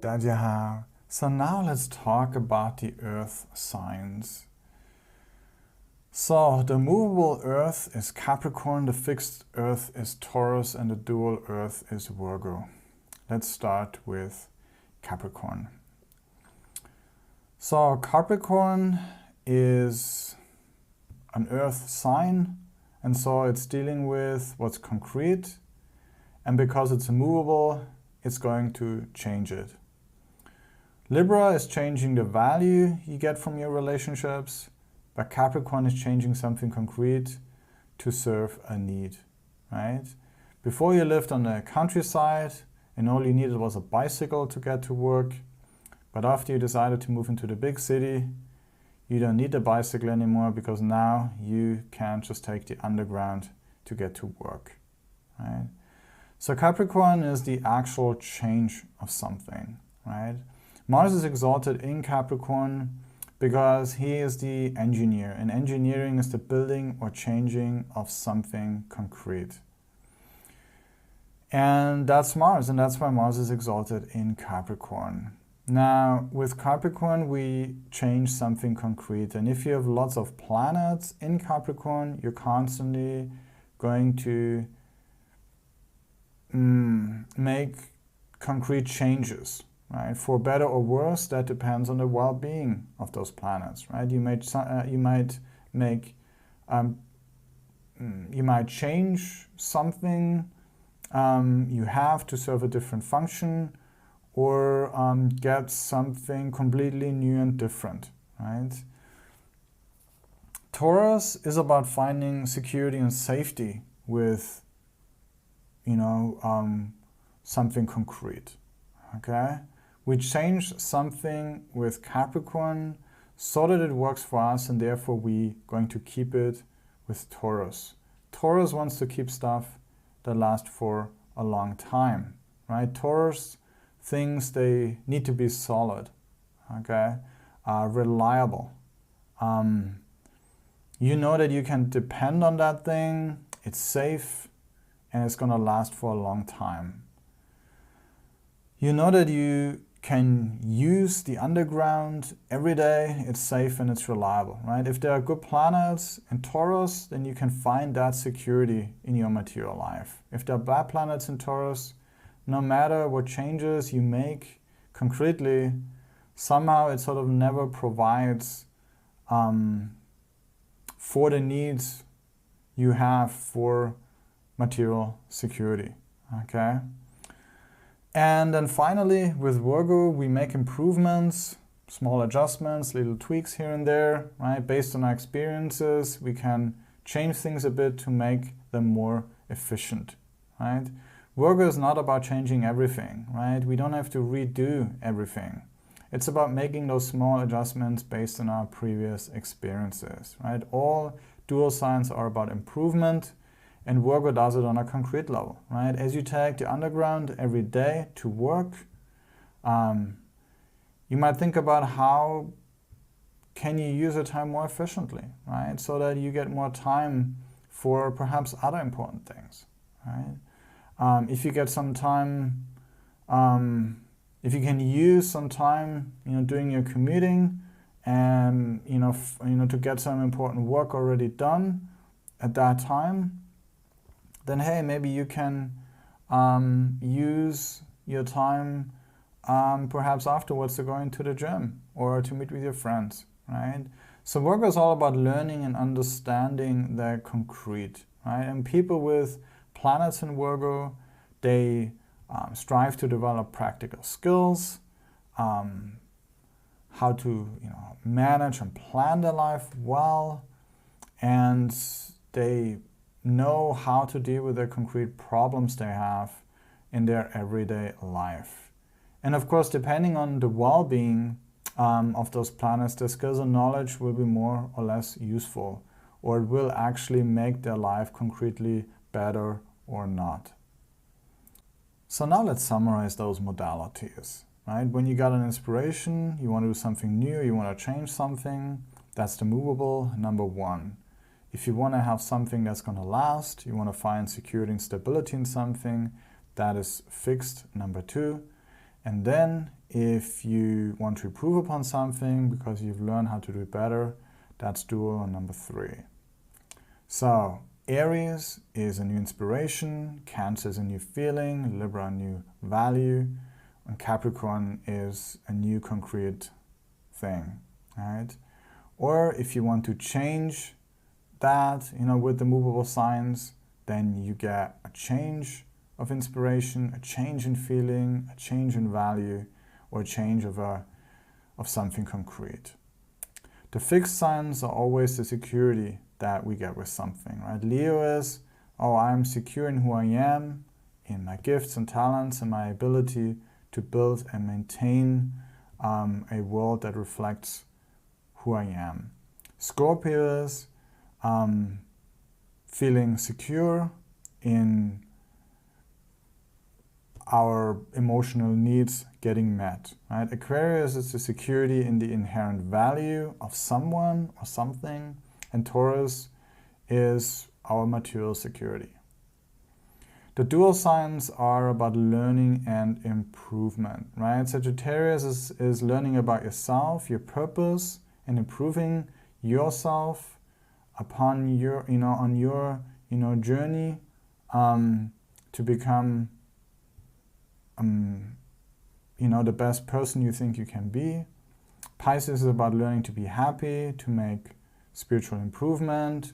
that you have. So now let's talk about the Earth signs. So the movable Earth is Capricorn, the fixed Earth is Taurus, and the dual Earth is Virgo. Let's start with Capricorn. So Capricorn is an Earth sign, and so it's dealing with what's concrete, and because it's movable, it's going to change it. Libra is changing the value you get from your relationships, but Capricorn is changing something concrete to serve a need, right? Before you lived on the countryside and all you needed was a bicycle to get to work, but after you decided to move into the big city, you don't need a bicycle anymore because now you can just take the underground to get to work, right? So Capricorn is the actual change of something, right? Mars is exalted in Capricorn because he is the engineer, and engineering is the building or changing of something concrete. And that's Mars, and that's why Mars is exalted in Capricorn. Now, with Capricorn, we change something concrete, and if you have lots of planets in Capricorn, you're constantly going to make concrete changes, right? For better or worse, that depends on the well-being of those planets, right? You might change something you have to serve a different function, or get something completely new and different, right? Taurus is about finding security and safety with something concrete, okay? We change something with Capricorn so that it works for us, and therefore we're going to keep it with Taurus. Taurus wants to keep stuff that lasts for a long time, right? Taurus thinks they need to be solid, okay? Reliable. You know that you can depend on that thing, it's safe, and it's going to last for a long time. You know that you can use the underground every day, it's safe and it's reliable, right? If there are good planets in Taurus, then you can find that security in your material life. If there are bad planets in Taurus, no matter what changes you make concretely, somehow it sort of never provides for the needs you have for material security, okay? And then finally, with Virgo, we make improvements, small adjustments, little tweaks here and there, right? Based on our experiences, we can change things a bit to make them more efficient, right? Virgo is not about changing everything, right? We don't have to redo everything. It's about making those small adjustments based on our previous experiences, right? All dual signs are about improvement, and Virgo does it on a concrete level, right? As you take the underground every day to work, you might think about how can you use your time more efficiently, right? So that you get more time for perhaps other important things, right? If you get some time, if you can use some time, doing your commuting, and to get some important work already done at that time, then hey, maybe you can use your time perhaps afterwards to go into the gym or to meet with your friends, right? So Virgo is all about learning and understanding the concrete, right? And people with planets in Virgo, they strive to develop practical skills, how to manage and plan their life well, and they know how to deal with the concrete problems they have in their everyday life. And of course, depending on the well-being of those planets, their skills and knowledge will be more or less useful, or it will actually make their life concretely better or not. So now let's summarize those modalities, right? When you got an inspiration, you want to do something new, you want to change something, that's the movable, number one. If you want to have something that's going to last, you want to find security and stability in something, that is fixed, number two. And then if you want to improve upon something because you've learned how to do it better, that's dual on number 3. So Aries is a new inspiration, Cancer is a new feeling, Libra a new value, and Capricorn is a new concrete thing, right? Or if you want to change that, with the movable signs, then you get a change of inspiration, a change in feeling, a change in value, or a change of something concrete. The fixed signs are always the security that we get with something, right? Leo is, I'm secure in who I am, in my gifts and talents, and my ability to build and maintain a world that reflects who I am. Scorpio is feeling secure in our emotional needs getting met, right? Aquarius is the security in the inherent value of someone or something, and Taurus is our material security. The dual signs are about learning and improvement, right? Sagittarius is learning about yourself, your purpose, and improving yourself upon your, on your, journey to become the best person you think you can be. Pisces is about learning to be happy, to make spiritual improvement,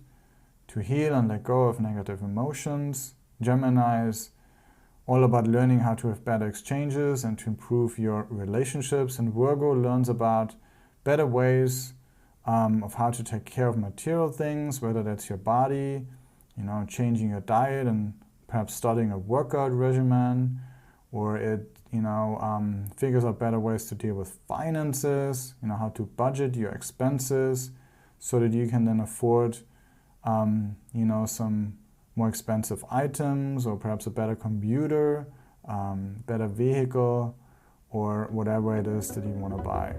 to heal and let go of negative emotions. Gemini is all about learning how to have better exchanges and to improve your relationships. And Virgo learns about better ways of how to take care of material things, whether that's your body, changing your diet and perhaps starting a workout regimen, or it figures out better ways to deal with finances, how to budget your expenses so that you can then afford some more expensive items, or perhaps a better computer, better vehicle, or whatever it is that you want to buy.